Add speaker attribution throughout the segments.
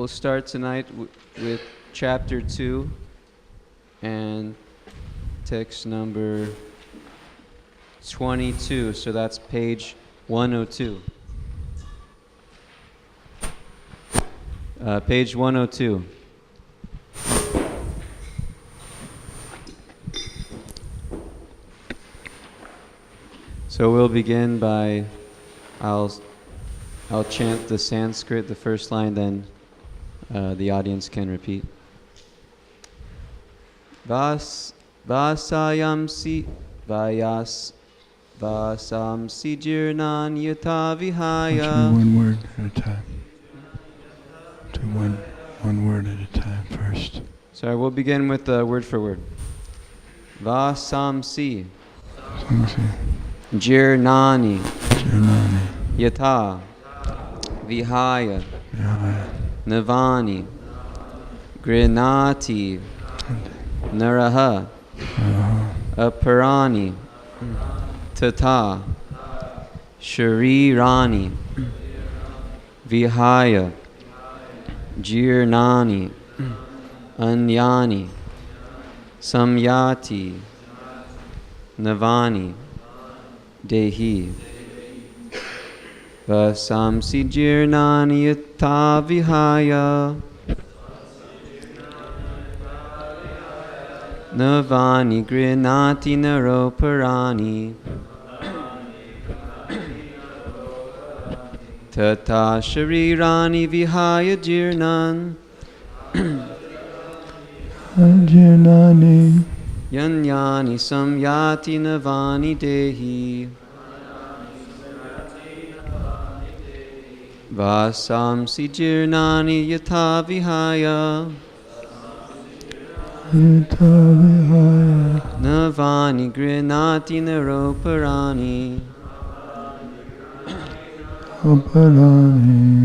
Speaker 1: We'll start tonight with chapter 2 and text number 22. So that's page 102. Page 102. So we'll begin by, I'll chant the Sanskrit, the first line, then the audience can repeat. Vasamsi jirnan yata vihaya.
Speaker 2: One word at a time. Do one word at a time first.
Speaker 1: Sorry, we'll begin with word for word. Vasamsi jirnani yata vihaya navani grinati naraha aparani tata sharirani vihaya jirnani anyani samyati navani dehi vasamsi jirnani yata vihaya navani grinati naroparani tata sharirani vihaya jirnan
Speaker 2: jirnani
Speaker 1: yanyani samyati navani dehi vasamsi jirnani yata vihaya navani grinati naroparani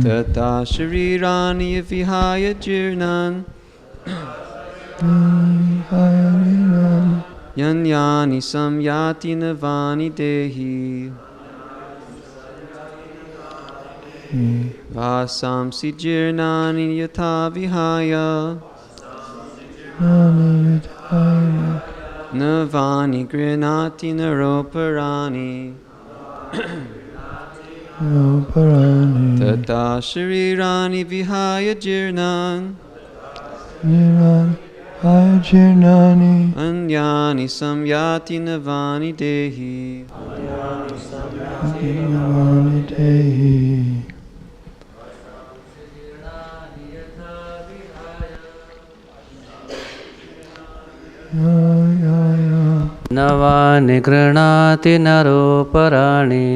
Speaker 1: tata sharirani vihaya jirnan yanyani samyati navani dehi vasamsi jirnani yata vihaya navani grinati naroparani tata sharirani vihaya jirnan anyani samyati navani dehi
Speaker 3: navani grinati naroparani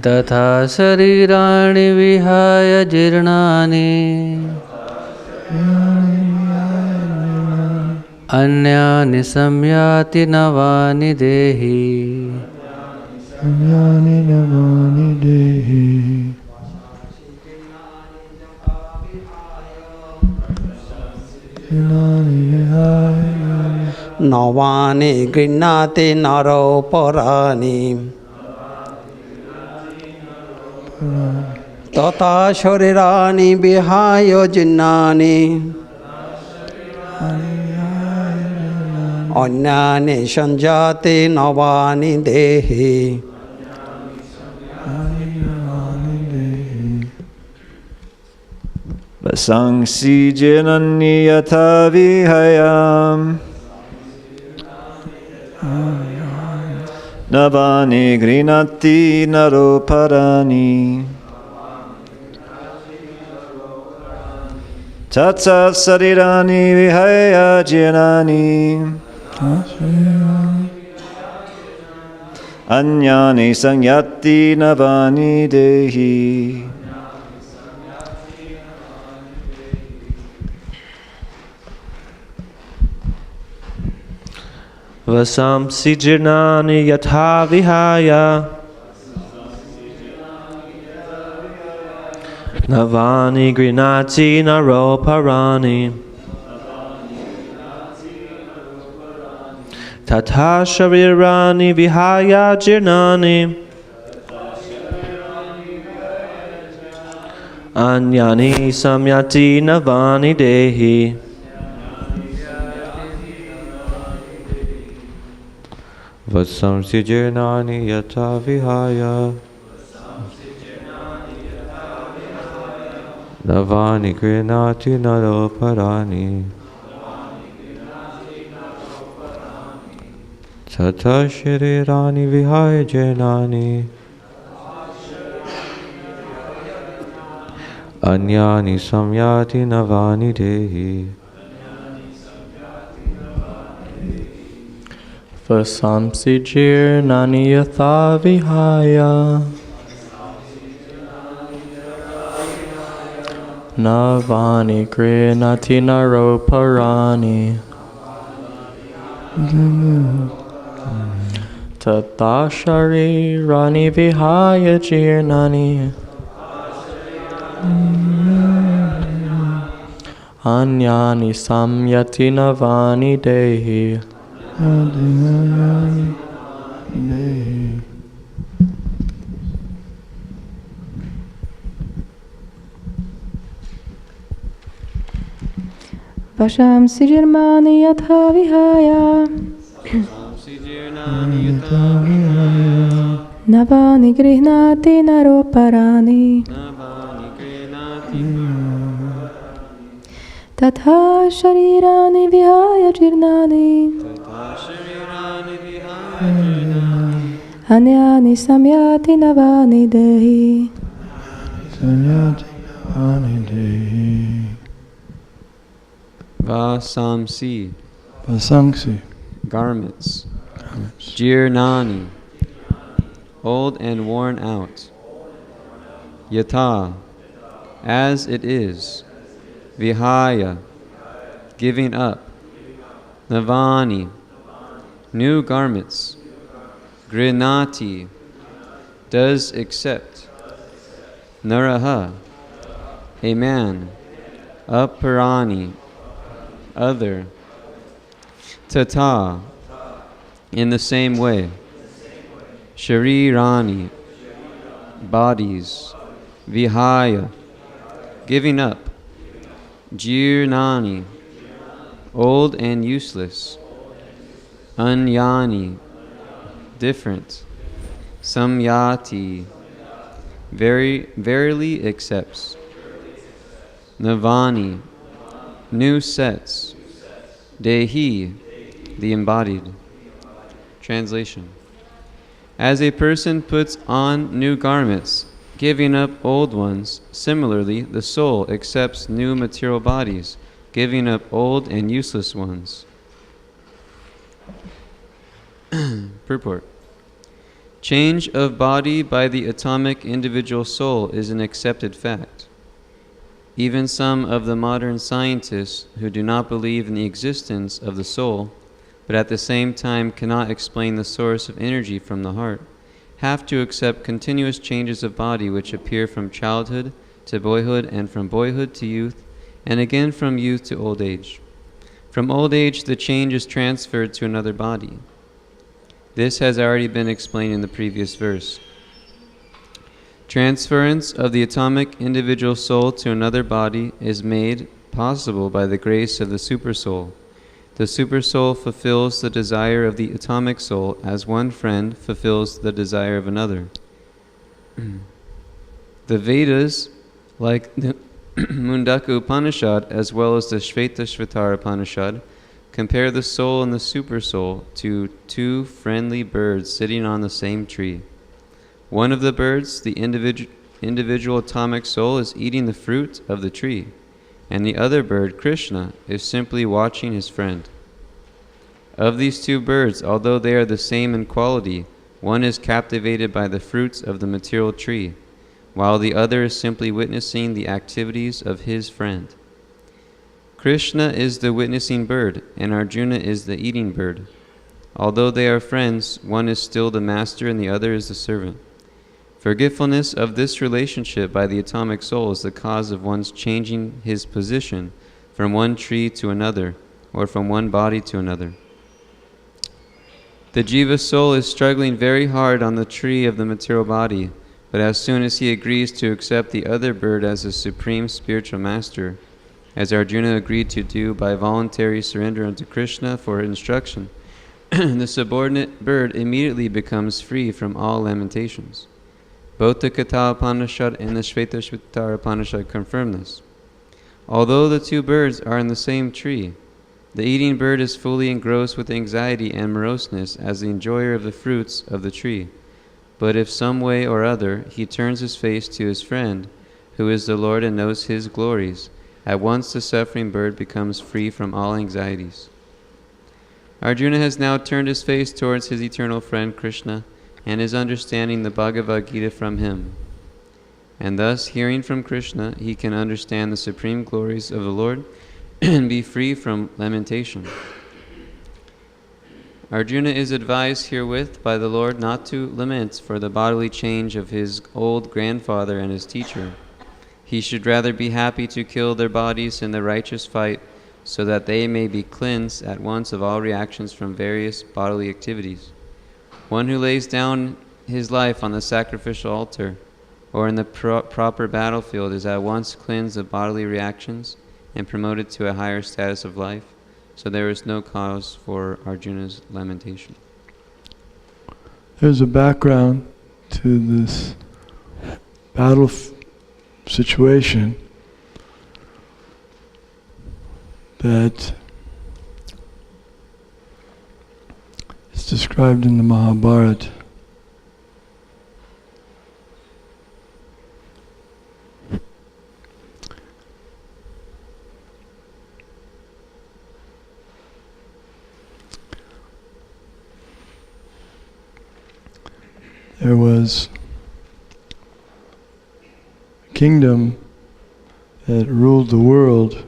Speaker 3: तथा शरीराणि विहाय जीर्णानि अन्यानि संयाति नवानि देहि
Speaker 4: नवानि गृह्णाति नरोपराणि तथा शरीराणि विहाय जीर्णानि अन्यानि संयाति नवानि देहि
Speaker 5: vasamsi jirnani yata vihaya navani grinati naroparani tata sarirani vihaya jirnani anyani sangyati navani dehi
Speaker 3: vasamsi jirnani yatha vihaya navani grinati naroparani tata sharirani vihaya jirnani Anyani samyati navani dehi. Vasamsi jirnani yata vihaya. Navani grinati naroparani. Tata sharirani vihaya jirnani. Anyani samyati navani dehi.
Speaker 6: Vasamsi jirnani yatha vihaya. Navani grinati naroparani. Tata sharirani vihaya jirnani. Anyani samyati navani dehi.
Speaker 7: Vashamsi jirmani yatha vihaya. Navani grihnati naroparani. Tatha sharirani vihaya jirnani. Anyani samyati navani dehi.
Speaker 1: Vasamsi,
Speaker 2: Vasamsi,
Speaker 1: garments. Jirnani, old and worn out. Yata, as it is. Vihaya, giving up. Navani, new garments. Grinati, does accept. Naraha, a man. Aparani, other. Tata, in the same way. Sharirani, bodies. Vihaya, giving up. Jirnani, old and useless. Anyani, different. Samyati, verily accepts. Navani, new sets. Dehi, the embodied. Translation. As a person puts on new garments, giving up old ones, similarly, the soul accepts new material bodies, giving up old and useless ones. Purport. Change of body by the atomic individual soul is an accepted fact. Even some of the modern scientists who do not believe in the existence of the soul, but at the same time cannot explain the source of energy from the heart, have to accept continuous changes of body which appear from childhood to boyhood and from boyhood to youth, and again from youth to old age. From old age, the change is transferred to another body. This has already been explained in the previous verse. Transference of the atomic individual soul to another body is made possible by the grace of the Supersoul. The Supersoul fulfills the desire of the atomic soul as one friend fulfills the desire of another. The Vedas, like the Mundaka Upanishad as well as the Shvetashvatara Upanishad, compare the soul and the Supersoul to two friendly birds sitting on the same tree. One of the birds, the individual atomic soul, is eating the fruit of the tree, and the other bird, Krishna, is simply watching his friend. Of these two birds, although they are the same in quality, one is captivated by the fruits of the material tree, while the other is simply witnessing the activities of his friend. Krishna is the witnessing bird, and Arjuna is the eating bird. Although they are friends, one is still the master and the other is the servant. Forgetfulness of this relationship by the atomic soul is the cause of one's changing his position from one tree to another, or from one body to another. The jiva soul is struggling very hard on the tree of the material body, But as soon as he agrees to accept the other bird as a supreme spiritual master, as Arjuna agreed to do by voluntary surrender unto Krishna for instruction, the subordinate bird immediately becomes free from all lamentations. Both the Katha Upanishad and the Shvetashvatara Upanishad confirm this. Although the two birds are in the same tree, the eating bird is fully engrossed with anxiety and moroseness as the enjoyer of the fruits of the tree. But if some way or other he turns his face to his friend, who is the Lord and knows his glories, at once the suffering bird becomes free from all anxieties. Arjuna has now turned his face towards his eternal friend Krishna and is understanding the Bhagavad Gita from him. And thus, hearing from Krishna, he can understand the supreme glories of the Lord and be free from lamentation. Arjuna is advised herewith by the Lord not to lament for the bodily change of his old grandfather and his teacher. He should rather be happy to kill their bodies in the righteous fight, so that they may be cleansed at once of all reactions from various bodily activities. One who lays down his life on the sacrificial altar or in the proper battlefield is at once cleansed of bodily reactions and promoted to a higher status of life, so there is no cause for Arjuna's lamentation.
Speaker 2: There's a background to this battle situation that is described in the Mahabharata. There was a kingdom that ruled the world,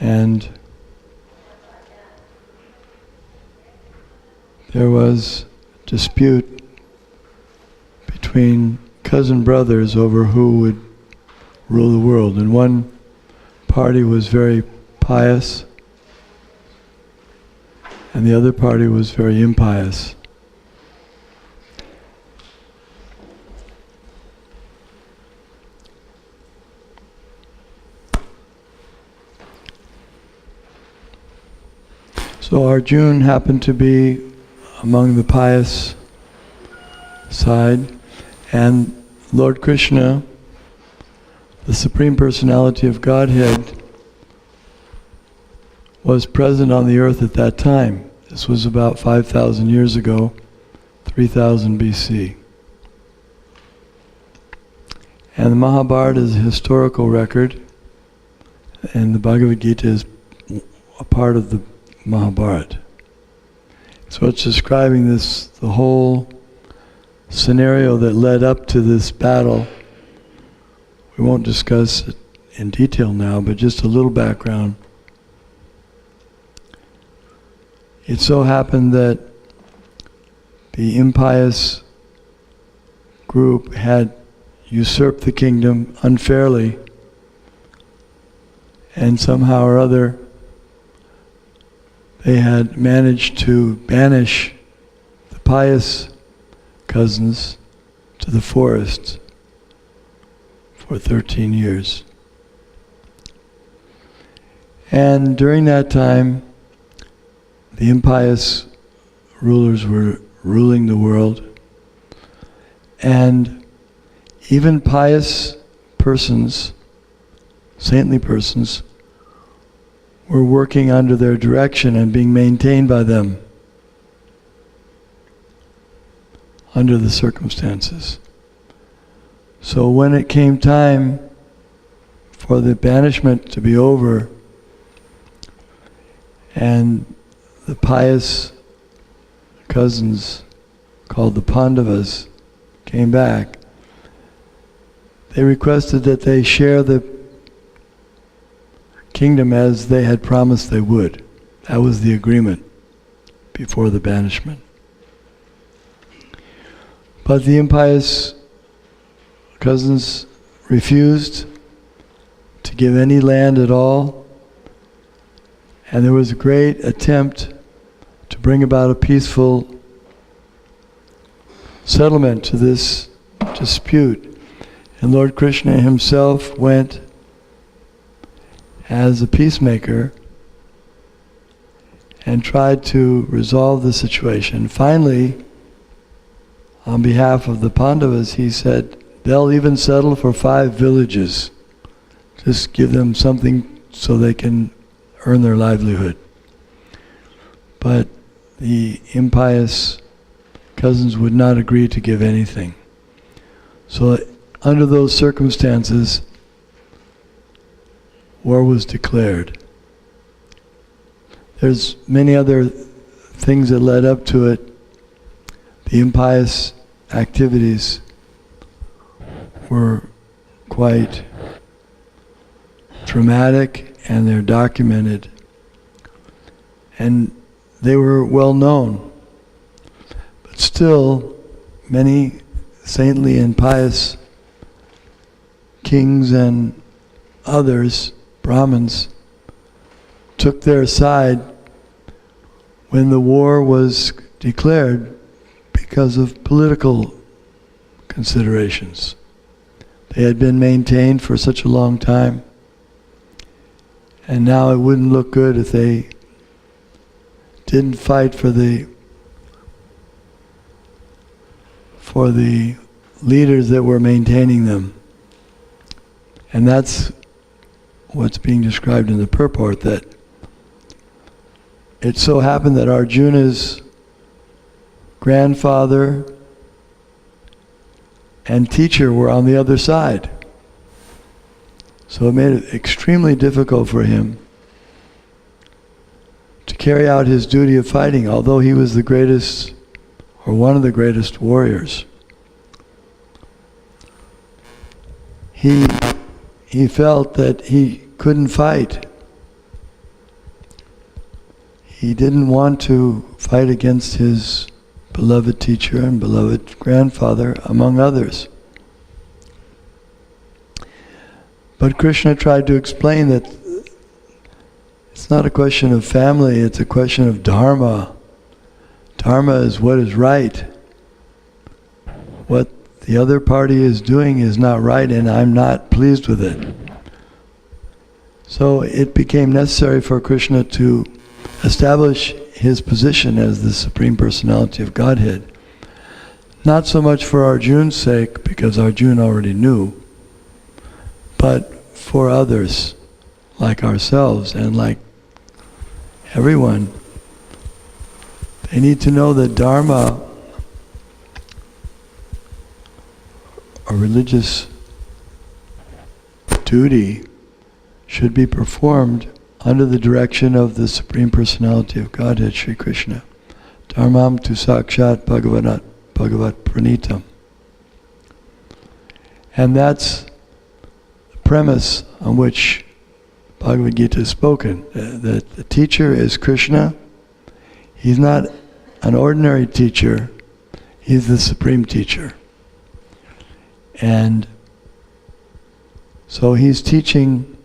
Speaker 2: and there was a dispute between cousin brothers over who would rule the world. And one party was very pious, and the other party was very impious. So Arjuna happened to be among the pious side, and Lord Krishna, the Supreme Personality of Godhead, was present on the earth at that time. This was about 5,000 years ago, 3000 BC. And the Mahabharata is a historical record, and the Bhagavad Gita is a part of the Mahabharata. So it's describing this, the whole scenario that led up to this battle. We won't discuss it in detail now, but just a little background. It so happened that the impious group had usurped the kingdom unfairly, and somehow or other they had managed to banish the pious cousins to the forest for 13 years. And during that time, the impious rulers were ruling the world, and even pious persons, saintly persons, were working under their direction and being maintained by them under the circumstances. So when it came time for the banishment to be over and the pious cousins called the Pandavas came back, they requested that they share the kingdom as they had promised they would. That was the agreement before the banishment. But the impious cousins refused to give any land at all, and there was a great attempt to bring about a peaceful settlement to this dispute. And Lord Krishna himself went as a peacemaker and tried to resolve the situation. Finally, on behalf of the Pandavas, he said, they'll even settle for 5 villages. Just give them something so they can earn their livelihood. But the impious cousins would not agree to give anything. So under those circumstances, war was declared. There's many other things that led up to it. The impious activities were quite dramatic, and they're documented. And they were well known. But still, many saintly and pious kings and others, Brahmins, took their side when the war was declared because of political considerations. They had been maintained for such a long time, and now it wouldn't look good if they didn't fight for the leaders that were maintaining them. And that's what's being described in the purport, that it so happened that Arjuna's grandfather and teacher were on the other side. So it made it extremely difficult for him to carry out his duty of fighting, although he was the greatest, or one of the greatest warriors. He felt that he couldn't fight. He didn't want to fight against his beloved teacher and beloved grandfather, among others. But Krishna tried to explain that it's not a question of family, it's a question of dharma. Dharma is what is right. What the other party is doing is not right, and I'm not pleased with it. So it became necessary for Krishna to establish his position as the Supreme Personality of Godhead. Not so much for Arjuna's sake, because Arjuna already knew, but for others, like ourselves and like everyone. They need to know that dharma, a religious duty, should be performed under the direction of the Supreme Personality of Godhead, Sri Krishna. Dharmam tu sakshat bhagavat pranitam. And that's the premise on which Bhagavad Gita is spoken. That the teacher is Krishna. He's not an ordinary teacher. He's the Supreme Teacher. And so he's teaching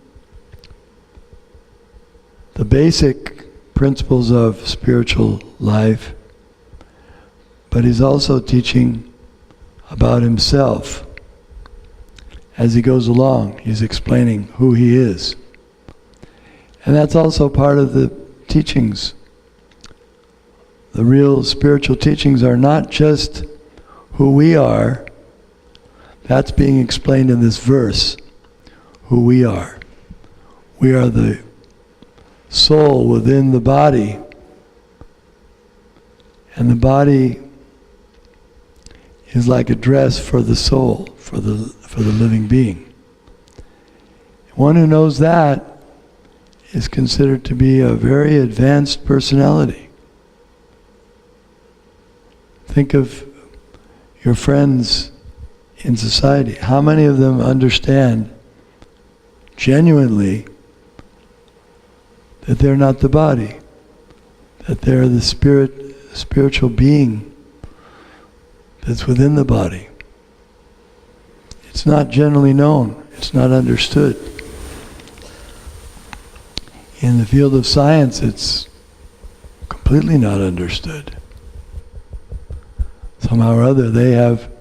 Speaker 2: the basic principles of spiritual life, but he's also teaching about himself. As he goes along, he's explaining who he is. And that's also part of the teachings. The real spiritual teachings are not just who we are. That's being explained in this verse, who we are. We are the soul within the body, and the body is like a dress for the soul, for the living being. One who knows that is considered to be a very advanced personality. Think of your friends in society. How many of them understand genuinely that they're not the body, that they're the spiritual being that's within the body? It's not generally known, it's not understood. In the field of science, it's completely not understood. somehow or other, they have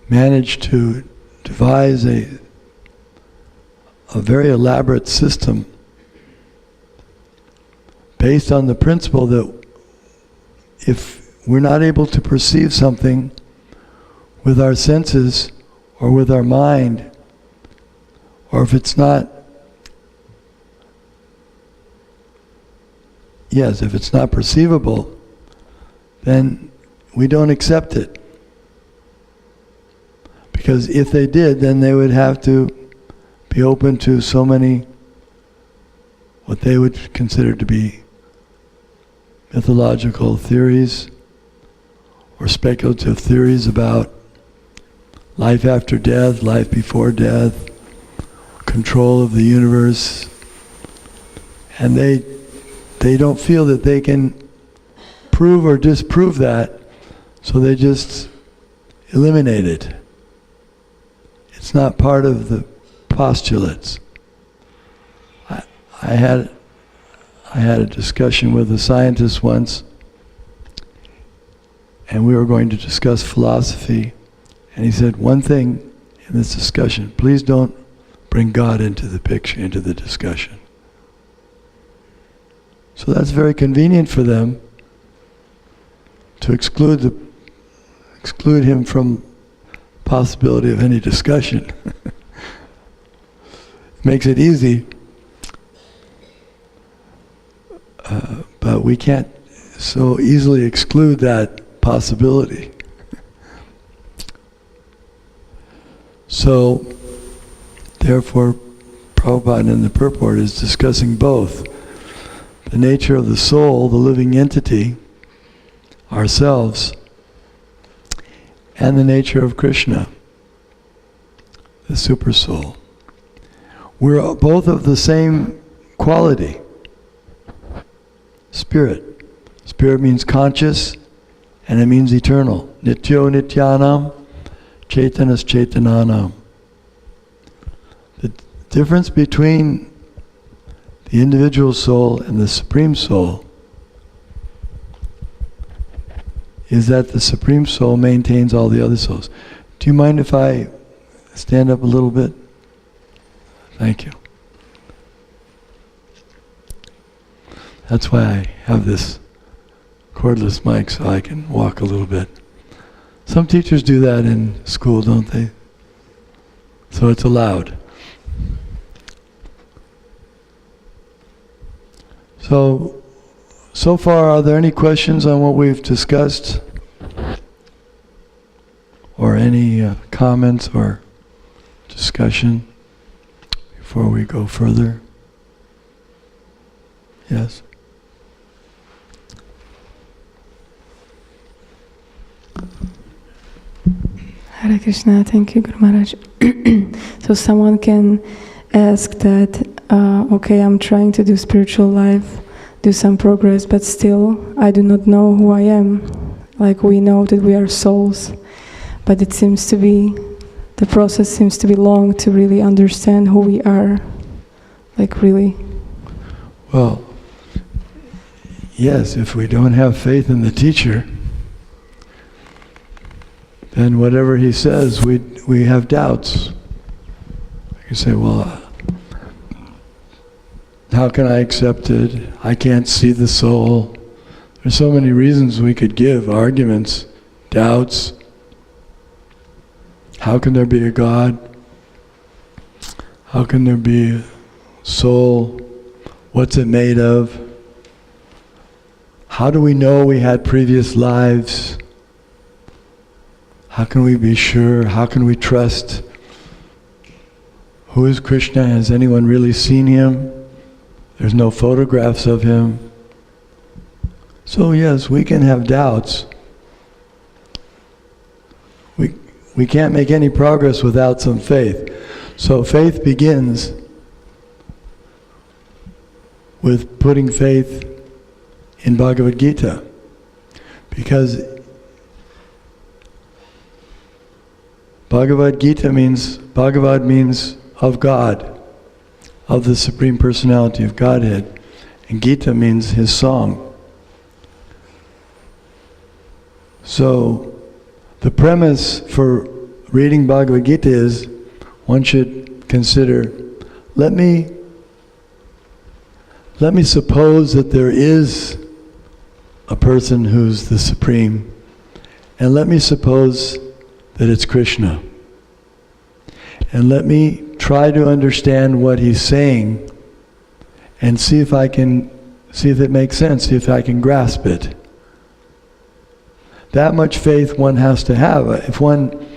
Speaker 2: managed to devise a very elaborate system based on the principle that if we're not able to perceive something with our senses or with our mind, or if it's not, if it's not perceivable, then we don't accept it. Because if they did, then they would have to be open to so many, what they would consider to be mythological theories or speculative theories about life after death, life before death, control of the universe. And they don't feel that they can prove or disprove that, so they just eliminate it. It's not part of the postulates. I had a discussion with a scientist once, and we were going to discuss philosophy, and he said, one thing in this discussion, please don't bring God into the picture, into the discussion. So that's very convenient for them to exclude him from possibility of any discussion. Makes it easy, but we can't so easily exclude that possibility. So, therefore, Prabhupada in the purport is discussing both the nature of the soul, the living entity, ourselves, and the nature of Krishna, the super soul. We're both of the same quality. Spirit. Spirit means conscious, and it means eternal. Nityo nityanam, chaitanas chaitananam. The difference between the individual soul and the Supreme Soul is that the Supreme Soul maintains all the other souls. Do you mind if I stand up a little bit? Thank you. That's why I have this cordless mic, so I can walk a little bit. Some teachers do that in school, don't they? So it's allowed. So far, are there any questions on what we've discussed? Or any comments or discussion before we go further? Yes?
Speaker 7: Hare Krishna, thank you, Guru Maharaj. So someone can ask that, okay, I'm trying to do spiritual life, do some progress, but still I do not know who I am. Like we know that we are souls, but it seems to be, the process seems to be long to really understand who we are, like really.
Speaker 2: Well, yes, if we don't have faith in the teacher, then whatever he says, we have doubts. You say, well, how can I accept it? I can't see the soul. There's so many reasons we could give, arguments, doubts. How can there be a God? How can there be a soul? What's it made of? How do we know we had previous lives? How can we be sure? How can we trust? Who is Krishna? Has anyone really seen him? There's no photographs of him. So yes, we can have doubts. We can't make any progress without some faith. So faith begins with putting faith in Bhagavad Gita. Because Bhagavad Gita means, Bhagavad means of God, of the Supreme Personality of Godhead. And Gita means his song. So the premise for reading Bhagavad Gita is one should consider, let me suppose that there is a person who's the Supreme, and let me suppose that it's Krishna. And let me try to understand what he's saying and see if it makes sense, see if I can grasp it. That much faith one has to have. If one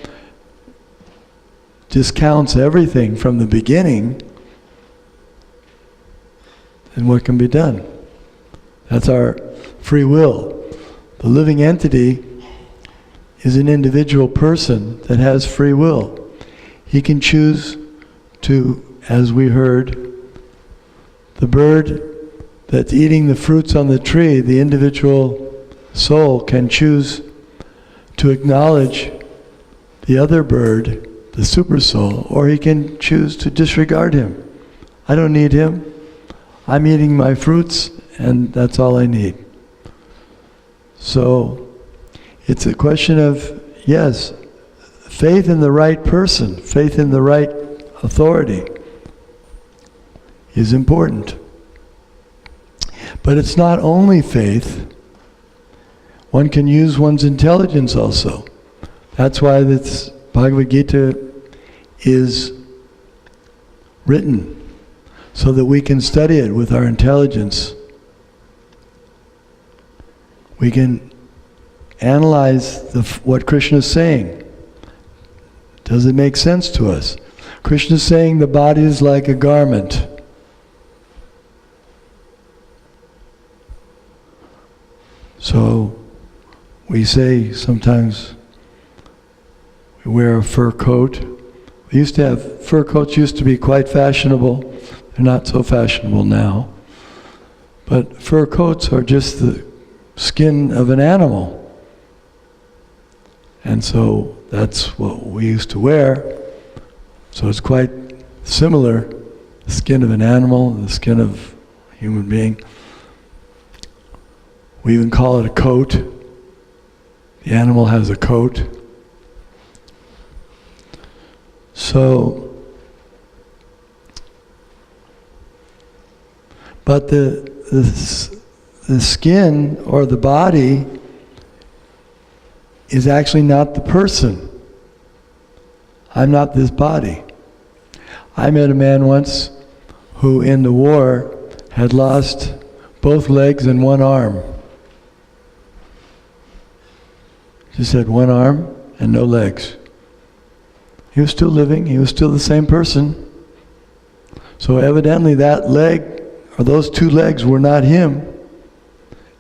Speaker 2: discounts everything from the beginning, then what can be done? That's our free will. The living entity is an individual person that has free will. He can choose to, as we heard, the bird that's eating the fruits on the tree, the individual soul can choose to acknowledge the other bird, the super soul, or he can choose to disregard him. I don't need him. I'm eating my fruits, and that's all I need. So, it's a question of, yes, faith in the right person, faith in the right authority is important. But it's not only faith. One can use one's intelligence also. That's why this Bhagavad Gita is written, so that we can study it with our intelligence. We can analyze what Krishna is saying. Does it make sense to us? Krishna is saying the body is like a garment. So we say sometimes we wear a fur coat. We used to have, fur coats used to be quite fashionable. They're not so fashionable now. But fur coats are just the skin of an animal. And so that's what we used to wear. So it's quite similar, the skin of an animal, the skin of a human being. We even call it a coat. The animal has a coat. So, but the skin or the body is actually not the person. I'm not this body. I met a man once who in the war had lost both legs and one arm. Just had one arm and no legs. He was still living, he was still the same person. So evidently that leg, or those two legs were not him.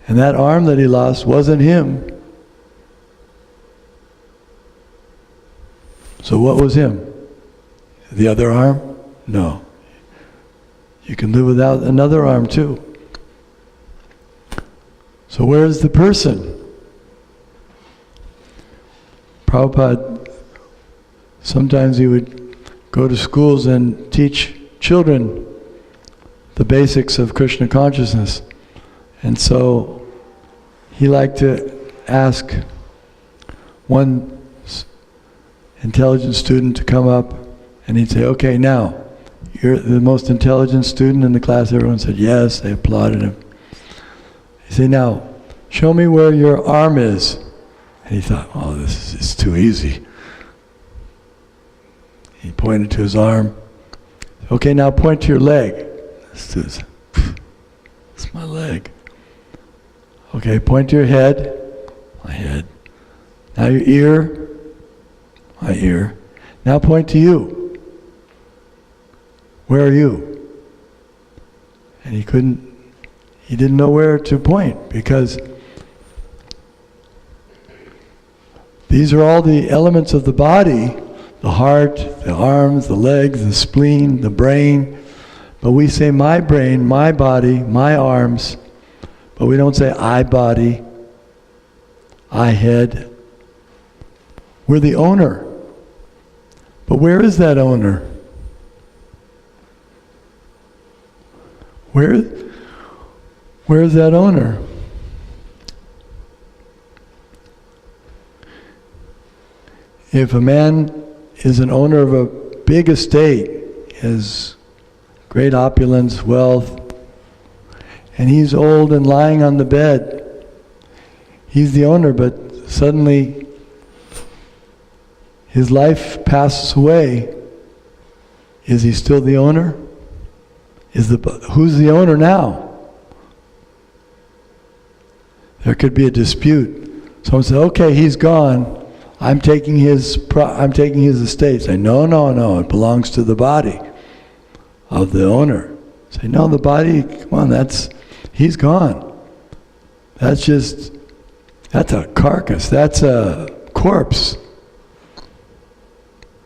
Speaker 2: And that arm that he lost wasn't him. So what was him? The other arm? No. You can live without another arm too. So where's the person? Prabhupada, sometimes he would go to schools and teach children the basics of Krishna consciousness. And so he liked to ask one intelligent student to come up and he'd say, okay, now, you're the most intelligent student in the class. Everyone said yes, they applauded him. He'd say, now, show me where your arm is. And he thought, oh, this is too easy. He pointed to his arm. Okay, now point to your leg. It's my leg. Okay, point to your head. My head. Now your ear. My ear. Now point to you. Where are you? And he didn't know where to point because these are all the elements of the body, the heart, the arms, the legs, the spleen, the brain. But we say my brain, my body, my arms, but we don't say I body, I head. We're the owner. But where is that owner? Where is that owner? If a man is an owner of a big estate, has great opulence, wealth, and he's old and lying on the bed, he's the owner, but suddenly his life passes away. Is he still the owner? Who's the owner now? There could be a dispute. Someone says, "Okay, he's gone. I'm taking his estate." Say, "No, it belongs to the body of the owner." Say, "No, the body. Come on, he's gone. That's a carcass. That's a corpse.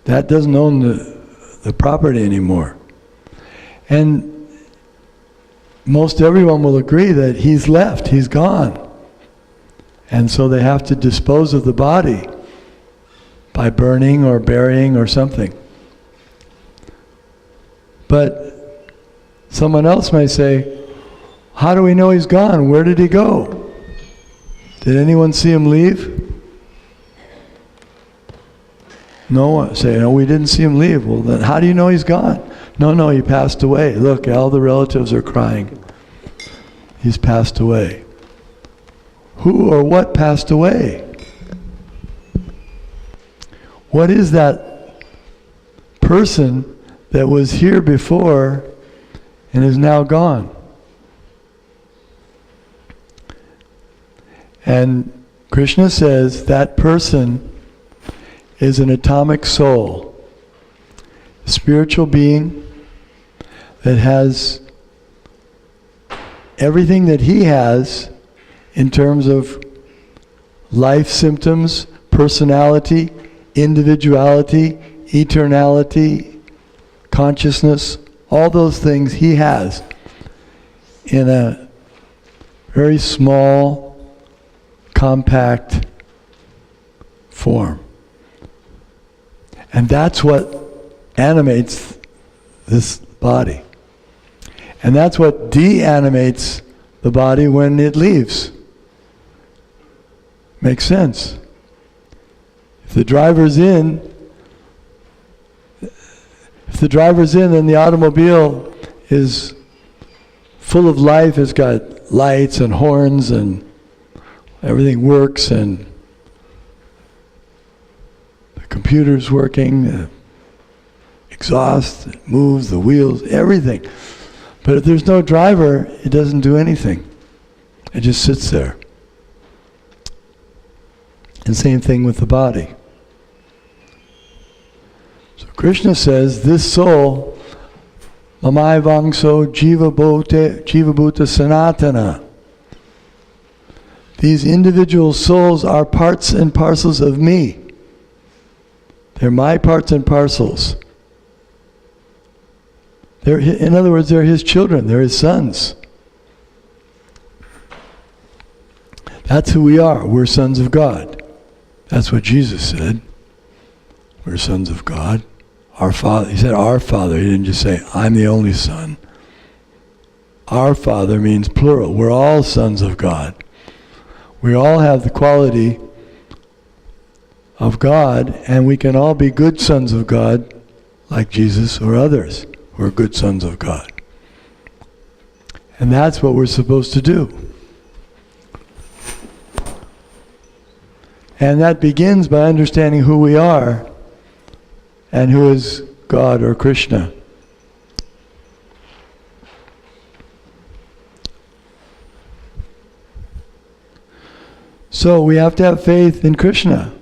Speaker 2: That doesn't own the property anymore." And most everyone will agree that he's left, he's gone. And so they have to dispose of the body by burning or burying or something. But someone else may say, "How do we know he's gone? Where did he go? Did anyone see him leave?" No one. Say, "No, we didn't see him leave." Well, then how do you know he's gone? No, he passed away. Look, all the relatives are crying. He's passed away. Who or what passed away? What is that person that was here before and is now gone? And Krishna says that person is an atomic soul, a spiritual being that has everything that he has in terms of life symptoms, personality, individuality, eternality, consciousness, all those things he has in a very small, compact form. And that's what animates this body. And that's what de-animates the body when it leaves. Makes sense. If the driver's in, then the automobile is full of life. It's got lights and horns and everything works, and the computer's working, the exhaust, it moves, the wheels, everything. But if there's no driver, it doesn't do anything. It just sits there. And same thing with the body. So Krishna says, this soul, Mamai Vangso Jiva Bhuta Sanatana. These individual souls are parts and parcels of me. They're my parts and parcels. In other words, they're his children, they're his sons. That's who we are. We're sons of God. That's what Jesus said. We're sons of God. Our Father. He said our Father. He didn't just say, I'm the only son. Our Father means plural. We're all sons of God. We all have the quality of God, and we can all be good sons of God, like Jesus or others who are good sons of God. And that's what we're supposed to do. And that begins by understanding who we are and who is God or Krishna. So we have to have faith in Krishna.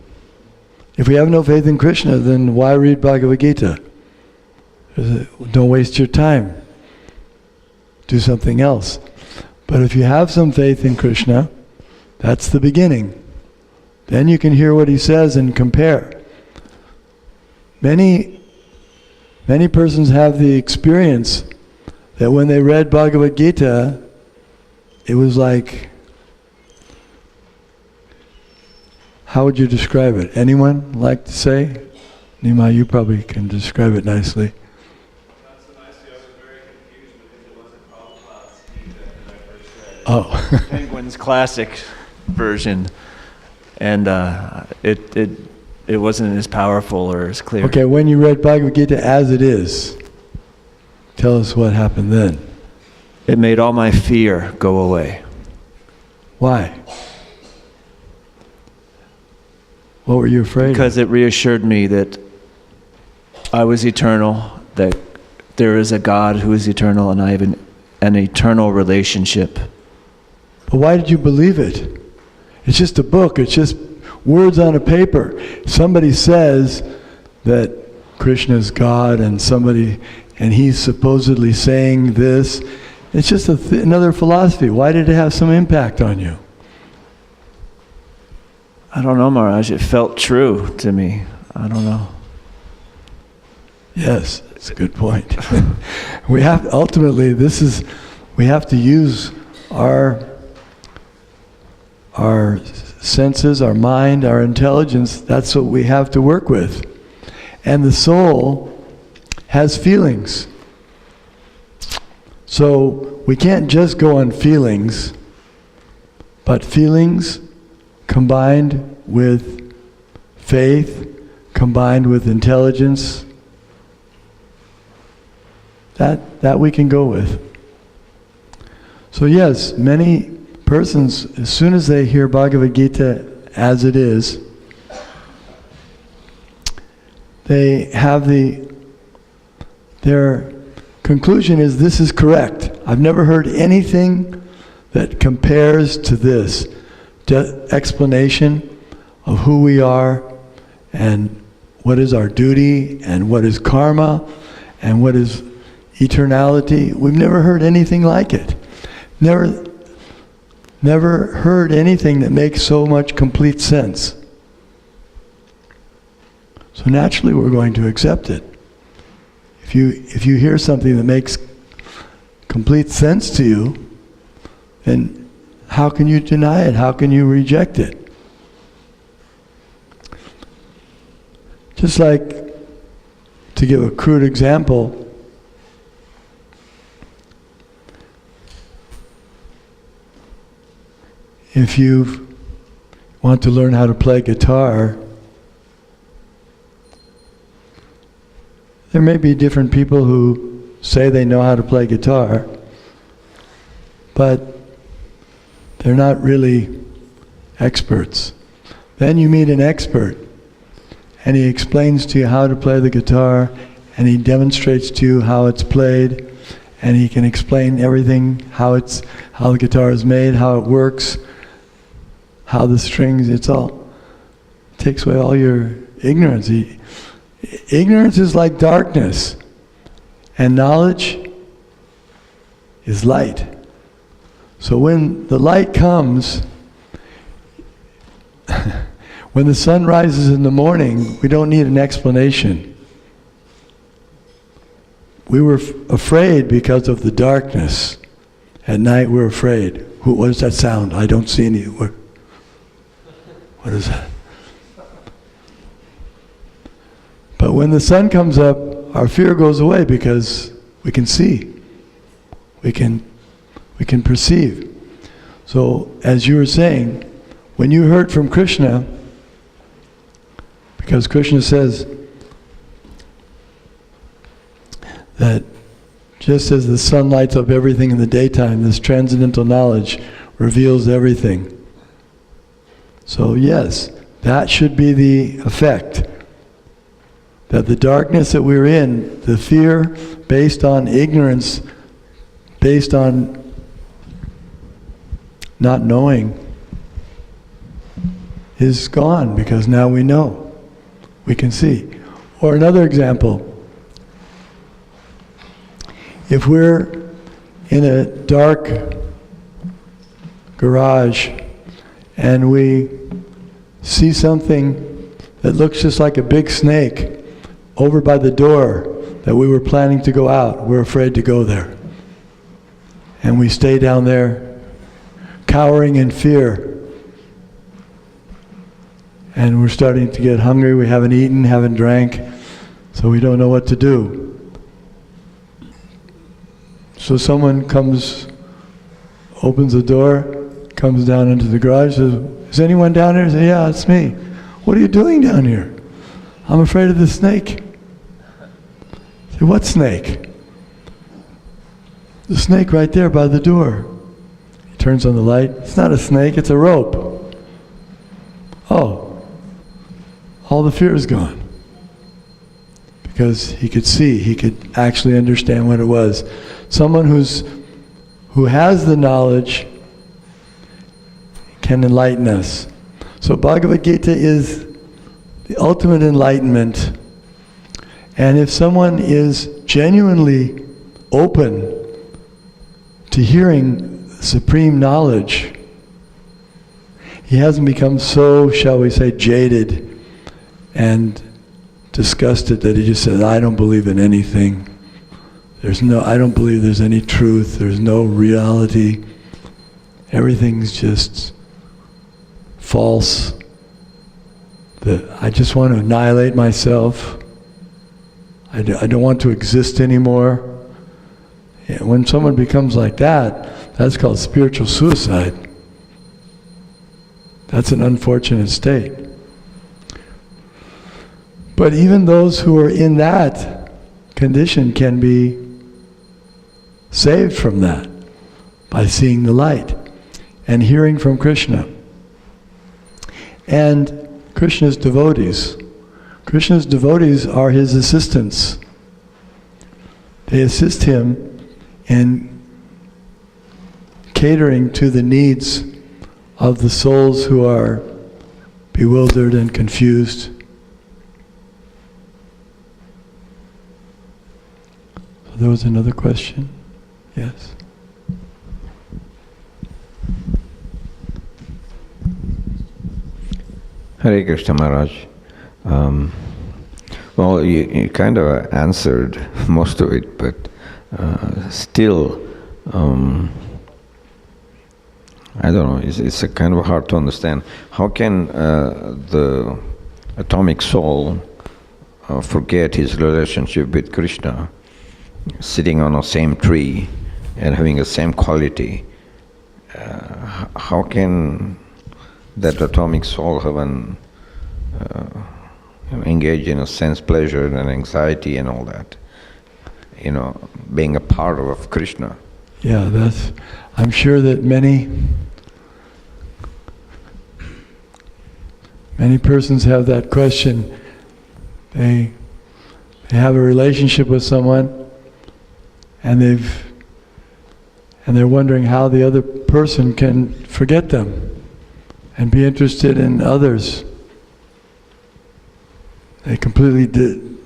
Speaker 2: If we have no faith in Krishna, then why read Bhagavad Gita? Don't waste your time. Do something else. But if you have some faith in Krishna, that's the beginning. Then you can hear what he says and compare. Many persons have the experience that when they read Bhagavad Gita, it was like, how would you describe it? Anyone like to say? Nima, you probably can describe it nicely.
Speaker 5: Not so nicely. I was very confused because it wasn't Prabhupada's Gita that I first read.
Speaker 2: Oh.
Speaker 5: Penguin's classic version. And it
Speaker 8: it wasn't as powerful or as clear.
Speaker 2: Okay, when you read Bhagavad Gita as it is, tell us what happened then.
Speaker 8: It made all my fear go away.
Speaker 2: Why? What were you afraid
Speaker 8: Because
Speaker 2: of?
Speaker 8: it reassured me that I was eternal, that there is a God who is eternal, and I have an eternal relationship.
Speaker 2: But why did you believe it? It's just a book. It's just words on a paper. Somebody says that Krishna is God, and he's supposedly saying this. It's just another philosophy. Why did it have some impact on you?
Speaker 8: I don't know, Maharaj. It felt true to me. I don't know.
Speaker 2: Yes, it's a good point. We have to use our senses, our mind, our intelligence. That's what we have to work with. And the soul has feelings. So we can't just go on feelings, but feelings combined with faith, combined with intelligence, that we can go with. So yes, many persons, as soon as they hear Bhagavad Gita as it is, they have their conclusion is, this is correct. I've never heard anything that compares to this. Explanation of who we are and what is our duty and what is karma and what is eternality. We've never heard anything like it. Never heard anything that makes so much complete sense. So naturally we're going to accept it. If you hear something that makes complete sense to you, then how can you deny it? How can you reject it? Just like, to give a crude example, if you want to learn how to play guitar, there may be different people who say they know how to play guitar, but they're not really experts. Then you meet an expert, and he explains to you how to play the guitar, and he demonstrates to you how it's played, and he can explain everything, how the guitar is made, how it works, how the strings, it takes away all your ignorance. Ignorance is like darkness, and knowledge is light. So when the light comes, when the sun rises in the morning, we don't need an explanation. We were afraid because of the darkness. At night we're afraid. What is that sound? I don't see any. What is that? But when the sun comes up, our fear goes away because we can see. We can perceive. So, as you were saying, when you heard from Krishna, because Krishna says that just as the sun lights up everything in the daytime, this transcendental knowledge reveals everything. So yes, that should be the effect. That the darkness that we're in, the fear based on ignorance, based on not knowing, is gone because now we know. We can see. Or another example. If we're in a dark garage and we see something that looks just like a big snake over by the door that we were planning to go out, we're afraid to go there. And we stay down there cowering in fear. And we're starting to get hungry, we haven't eaten, haven't drank, so we don't know what to do. So someone comes, opens the door, comes down into the garage, says, is anyone down here? I say, yeah, it's me. What are you doing down here? I'm afraid of the snake. I say, what snake? The snake right there by the door. He turns on the light. It's not a snake, it's a rope. Oh, all the fear is gone. Because he could see, he could actually understand what it was. Someone who has the knowledge can enlighten us. So Bhagavad Gita is the ultimate enlightenment. And if someone is genuinely open to hearing supreme knowledge, he hasn't become so, shall we say, jaded and disgusted that he just says, I don't believe in anything. I don't believe there's any truth, there's no reality. Everything's just false. I just want to annihilate myself. I don't want to exist anymore. When someone becomes like that, that's called spiritual suicide. That's an unfortunate state. But even those who are in that condition can be saved from that by seeing the light and hearing from Krishna. And Krishna's devotees. Krishna's devotees are his assistants. They assist him in catering to the needs of the souls who are bewildered and confused. There was another question? Yes?
Speaker 9: Hare Krishna Maharaj. Well, you kind of answered most of it, but still, I don't know, it's a kind of hard to understand. How can the atomic soul forget his relationship with Krishna, sitting on the same tree and having the same quality? How can that atomic soul have engage in a sense pleasure and anxiety and all that, being a part of Krishna?
Speaker 2: Yeah, I'm sure that many persons have that question. They have a relationship with someone and they're wondering how the other person can forget them and be interested in others. They completely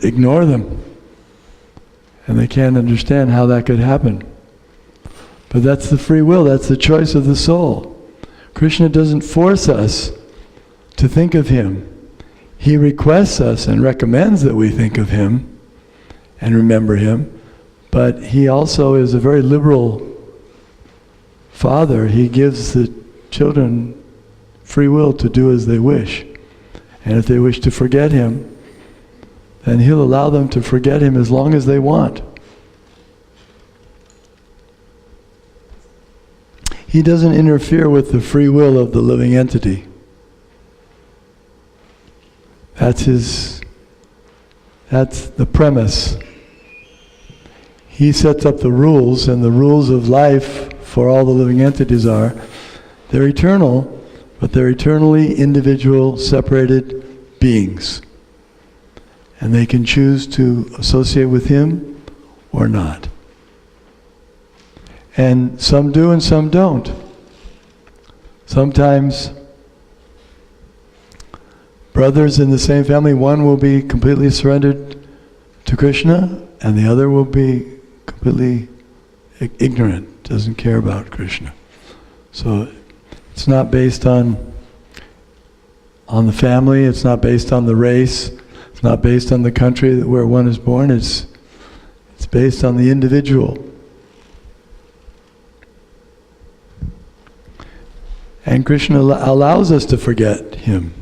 Speaker 2: ignore them. And they can't understand how that could happen. But that's the free will, that's the choice of the soul. Krishna doesn't force us to think of him. He requests us and recommends that we think of him and remember him. But he also is a very liberal father. He gives the children free will to do as they wish. And if they wish to forget him, then he'll allow them to forget him as long as they want. He doesn't interfere with the free will of the living entity. That's the premise. He sets up the rules, and the rules of life for all the living entities are, they're eternal, but they're eternally individual, separated beings. And they can choose to associate with him or not. And some do and some don't. Sometimes brothers in the same family, one will be completely surrendered to Krishna and the other will be completely ignorant, doesn't care about Krishna. So it's not based on the family, it's not based on the race, it's not based on the country where one is born, it's based on the individual. And Krishna allows us to forget him.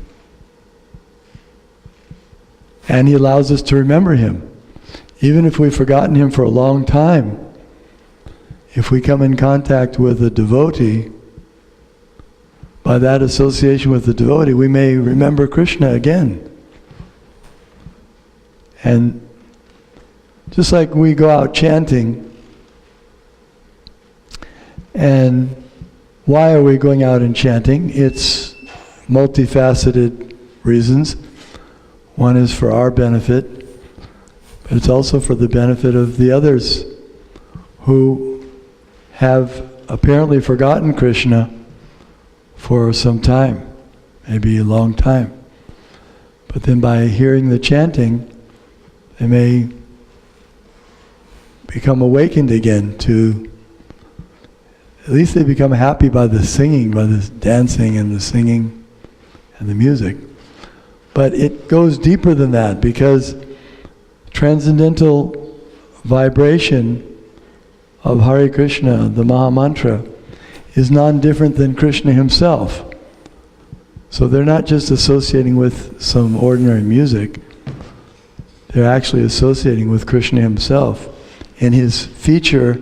Speaker 2: And he allows us to remember him. Even if we've forgotten him for a long time, if we come in contact with a devotee, by that association with the devotee, we may remember Krishna again. And just like we go out chanting, and why are we going out and chanting? It's multifaceted reasons. One is for our benefit, but it's also for the benefit of the others who have apparently forgotten Krishna for some time, maybe a long time. But then by hearing the chanting, they may become awakened again to, at least they become happy by the singing, by the dancing and the singing and the music. But it goes deeper than that, because transcendental vibration of Hare Krishna, the Maha Mantra, is non-different than Krishna himself. So they're not just associating with some ordinary music, they're actually associating with Krishna himself in his feature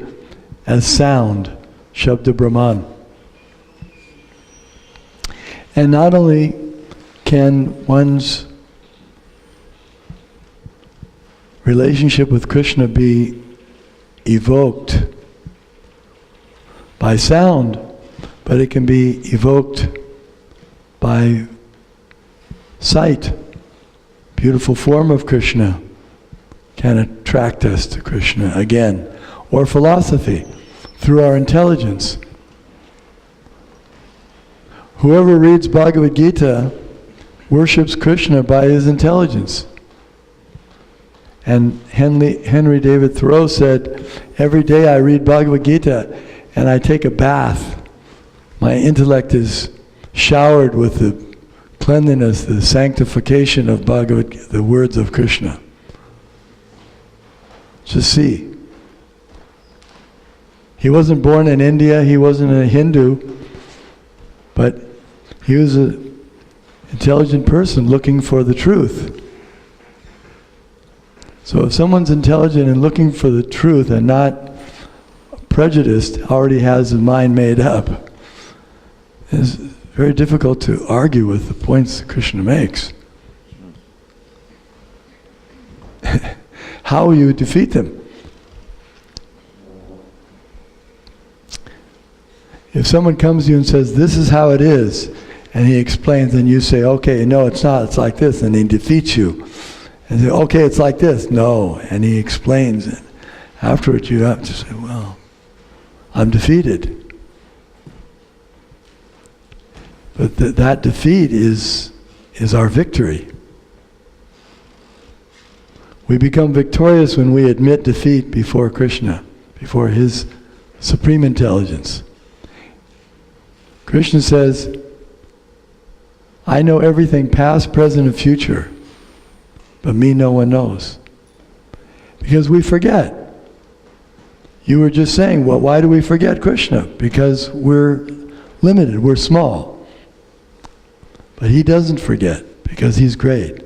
Speaker 2: as sound, Shabda Brahman. And not only can one's relationship with Krishna be evoked by sound, but it can be evoked by sight. Beautiful form of Krishna can attract us to Krishna again. Or philosophy, through our intelligence. Whoever reads Bhagavad Gita worships Krishna by his intelligence. And Henry David Thoreau said, every day I read Bhagavad Gita and I take a bath. My intellect is showered with the cleanliness, the sanctification of the words of Krishna. Just see. He wasn't born in India, he wasn't a Hindu, but he was an intelligent person looking for the truth. So if someone's intelligent and looking for the truth and not prejudiced, already has his mind made up, it's very difficult to argue with the points that Krishna makes. How will you defeat them? If someone comes to you and says, this is how it is, and he explains, and you say, okay, no, it's not, it's like this, and he defeats you. And say, okay, it's like this. No, and he explains it. Afterwards, you have to say, well, I'm defeated. But that defeat is our victory. We become victorious when we admit defeat before Krishna, before his supreme intelligence. Krishna says, I know everything past, present, and future, but me no one knows. Because we forget. You were just saying, well, why do we forget Krishna? Because we're limited, we're small. But he doesn't forget, because he's great.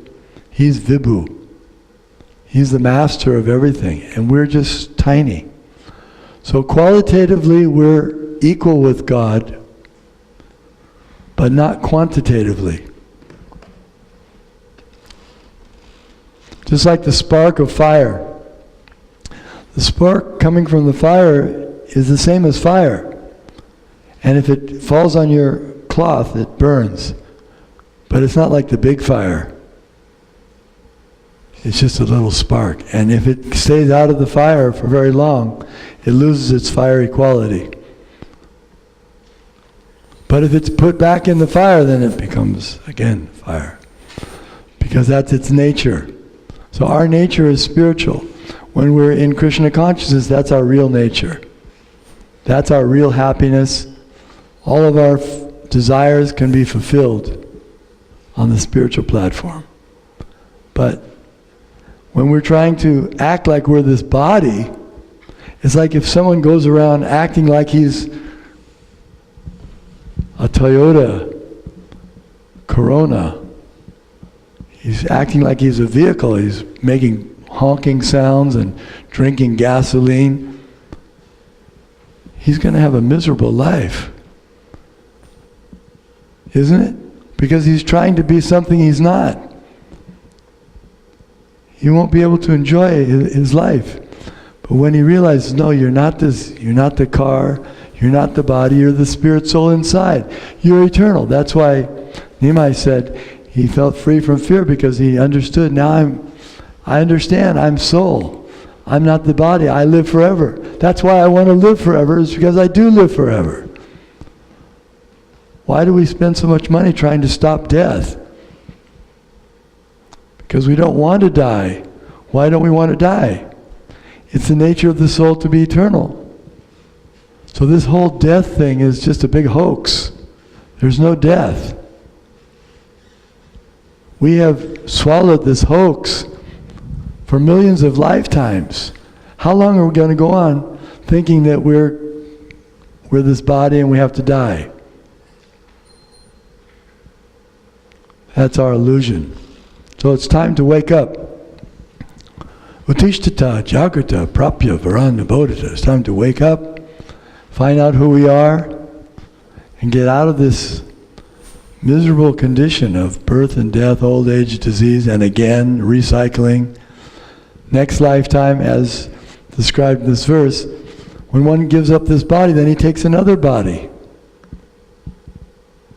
Speaker 2: He's Vibhu. He's the master of everything, and we're just tiny. So qualitatively, we're equal with God, but not quantitatively. Just like the spark of fire. The spark coming from the fire is the same as fire. And if it falls on your cloth, it burns. But it's not like the big fire. It's just a little spark. And if it stays out of the fire for very long, it loses its fiery quality. But if it's put back in the fire, then it becomes, again, fire. Because that's its nature. So our nature is spiritual. When we're in Krishna consciousness, that's our real nature. That's our real happiness. All of our desires can be fulfilled on the spiritual platform. But when we're trying to act like we're this body, it's like if someone goes around acting like he's a Toyota Corona. He's acting like he's a vehicle. He's making honking sounds and drinking gasoline. He's going to have a miserable life. Isn't it? Because he's trying to be something he's not. he won't be able to enjoy his life. But when he realizes, no, you're not this, you're not the car, you're not the body, you're the spirit soul inside. You're eternal. That's why Nimai said he felt free from fear, because he understood, now I understand, I'm soul. I'm not the body, I live forever. That's why I want to live forever, is because I do live forever. Why do we spend so much money trying to stop death? Because we don't want to die. Why don't we want to die? It's the nature of the soul to be eternal. So this whole death thing is just a big hoax. There's no death. We have swallowed this hoax for millions of lifetimes. How long are we going to go on thinking that we're this body and we have to die? That's our illusion. So it's time to wake up. Utishtata jagrata prapya varana bodhita. It's time to wake up, find out who we are, and get out of this miserable condition of birth and death, old age, disease, and again, recycling. Next lifetime, as described in this verse, when one gives up this body, then he takes another body.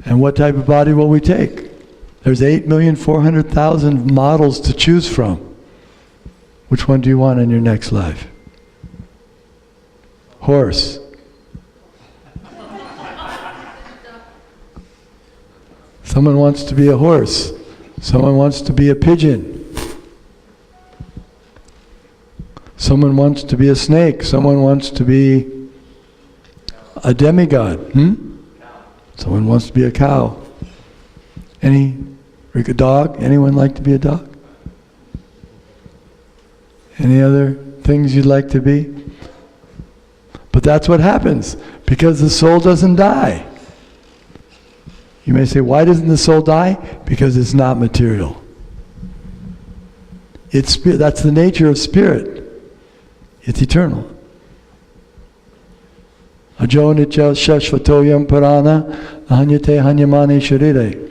Speaker 2: And what type of body will we take? There's 8,400,000 models to choose from. Which one do you want in your next life? Horse. Someone wants to be a horse. Someone wants to be a pigeon. Someone wants to be a snake. Someone wants to be a demigod. Someone wants to be a cow. A dog? Anyone like to be a dog? Any other things you'd like to be? But that's what happens, because the soul doesn't die. You may say, why doesn't the soul die? Because it's not material. It's spirit. That's the nature of spirit. It's eternal. Ajo nitya shashvatoyam parana ahanyate hanyamane sharire.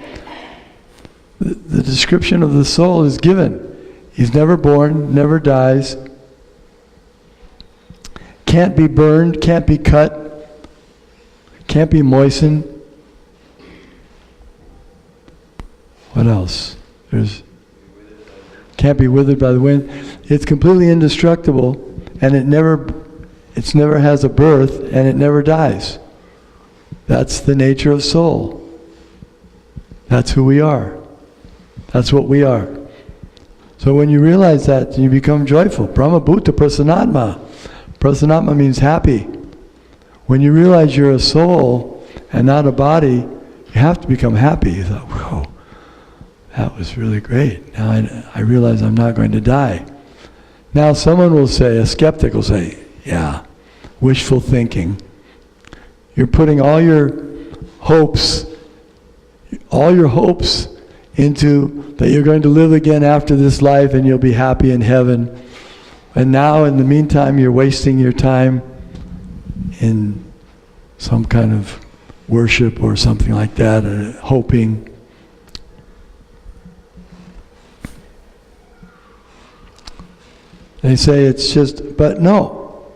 Speaker 2: The description of the soul is given. He's never born, never dies, can't be burned, can't be cut, can't be moistened. What else? Can't be withered by the wind. It's completely indestructible, and it never has a birth, and it never dies. That's the nature of soul. That's who we are. That's what we are. So when you realize that, you become joyful. Brahma Bhuta Prasanatma. Prasanatma means happy. When you realize you're a soul and not a body, you have to become happy. You thought, whoa, that was really great. Now I realize I'm not going to die. Now someone will say, a skeptic will say, yeah, wishful thinking. You're putting all your hopes into that you're going to live again after this life and you'll be happy in heaven. And now in the meantime you're wasting your time in some kind of worship or something like that, hoping. They say it's just, but no.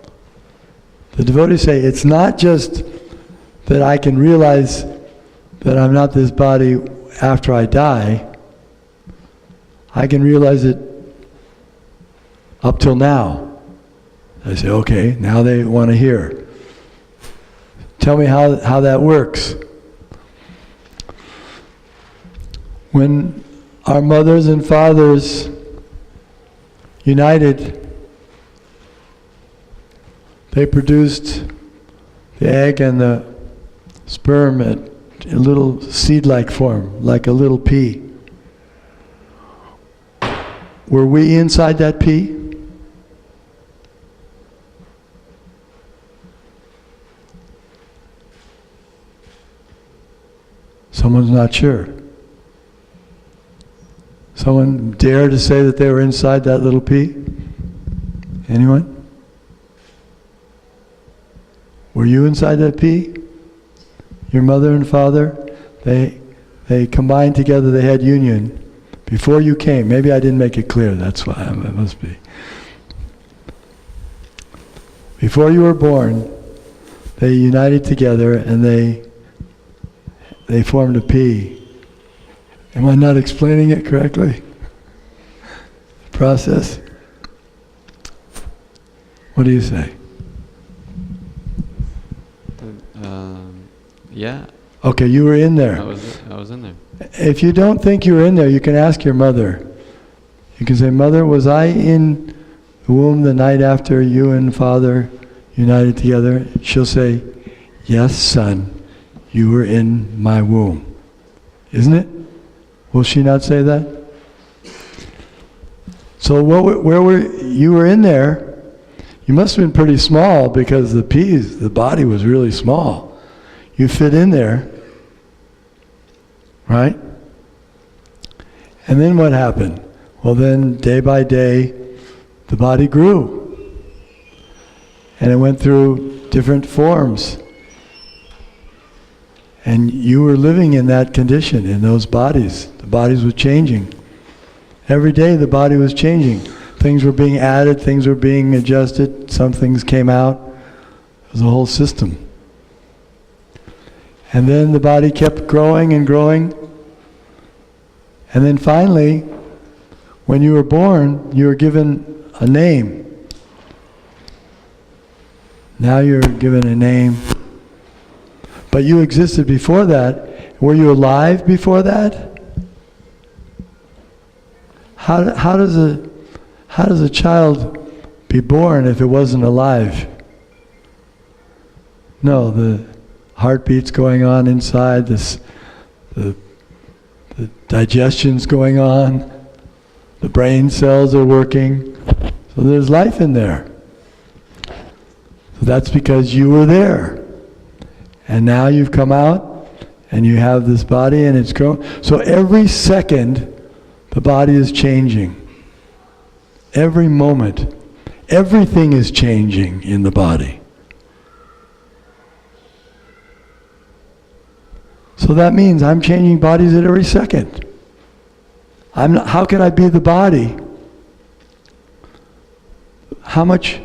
Speaker 2: The devotees say it's not just that I can realize that I'm not this body after I die. I can realize it up till now. I say, okay, now they want to hear. Tell me how that works. When our mothers and fathers united, they produced the egg and the sperm at a little seed-like form, like a little pea. Were we inside that pea? Someone's not sure. Someone dare to say that they were inside that little pea? Anyone? Were you inside that pea? Your mother and father, they combined together, they had union Before you came, maybe I didn't make it clear, that's why it must be. Before you were born, they united together and they formed a P. Am I not explaining it correctly? The process? What do you say?
Speaker 1: Yeah.
Speaker 2: Okay, you were in there.
Speaker 1: I was in there.
Speaker 2: If you don't think you were in there, you can ask your mother. You can say, Mother, was I in the womb the night after you and Father united together? She'll say, yes, son, you were in my womb. Isn't it? Will she not say that? So you were in there, you must have been pretty small because the body was really small. You fit in there, right? And then what happened? Well then, day by day, the body grew. And it went through different forms. And you were living in that condition, in those bodies. The bodies were changing. Every day the body was changing. Things were being added, things were being adjusted, some things came out. It was a whole system. And then the body kept growing and growing. And then finally, when you were born, you were given a name. Now you're given a name. But you existed before that. Were you alive before that? How does a child be born if it wasn't alive? No, the heartbeat's going on inside, the digestion's going on, the brain cells are working, so there's life in there. So that's because you were there. And now you've come out, and you have this body, and it's growing. So every second, the body is changing. Every moment, everything is changing in the body. So that means I'm changing bodies at every second. How can I be the body? How much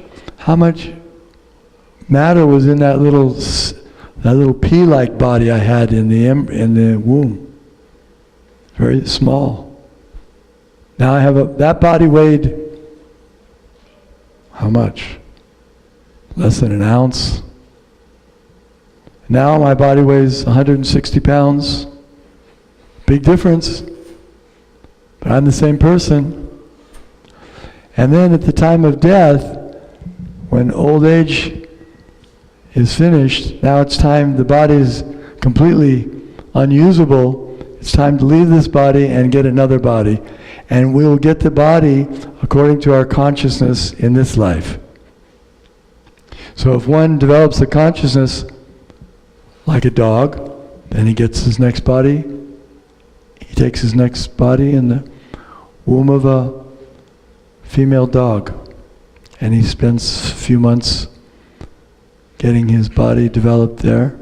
Speaker 2: matter was in that little pea-like body I had in the womb? Very small. Now I have that body weighed how much? Less than an ounce. Now my body weighs 160 pounds. Big difference. But I'm the same person. And then at the time of death, when old age is finished, now it's time, the body is completely unusable. It's time to leave this body and get another body. And we'll get the body according to our consciousness in this life. So if one develops the consciousness like a dog, then he gets his next body. He takes his next body in the womb of a female dog. And he spends a few months getting his body developed there.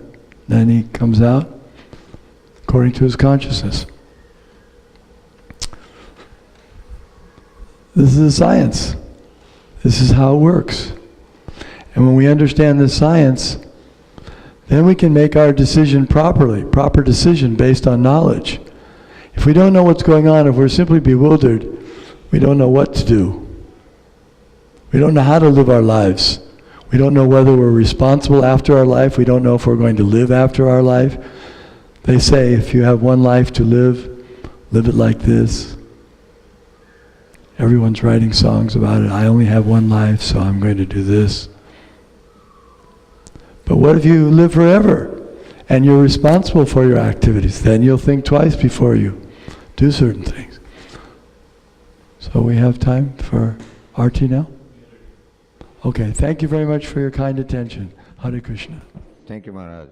Speaker 2: Then he comes out according to his consciousness. This is a science. This is how it works. And when we understand this science, then we can make our decision properly, proper decision based on knowledge. If we don't know what's going on, if we're simply bewildered, we don't know what to do. We don't know how to live our lives. We don't know whether we're responsible after our life. We don't know if we're going to live after our life. They say if you have one life to live, live it like this. Everyone's writing songs about it. I only have one life, so I'm going to do this. But what if you live forever and you're responsible for your activities? Then you'll think twice before you do certain things. So we have time for Arti now? Okay, thank you very much for your kind attention. Hare Krishna.
Speaker 9: Thank you, Maharaj.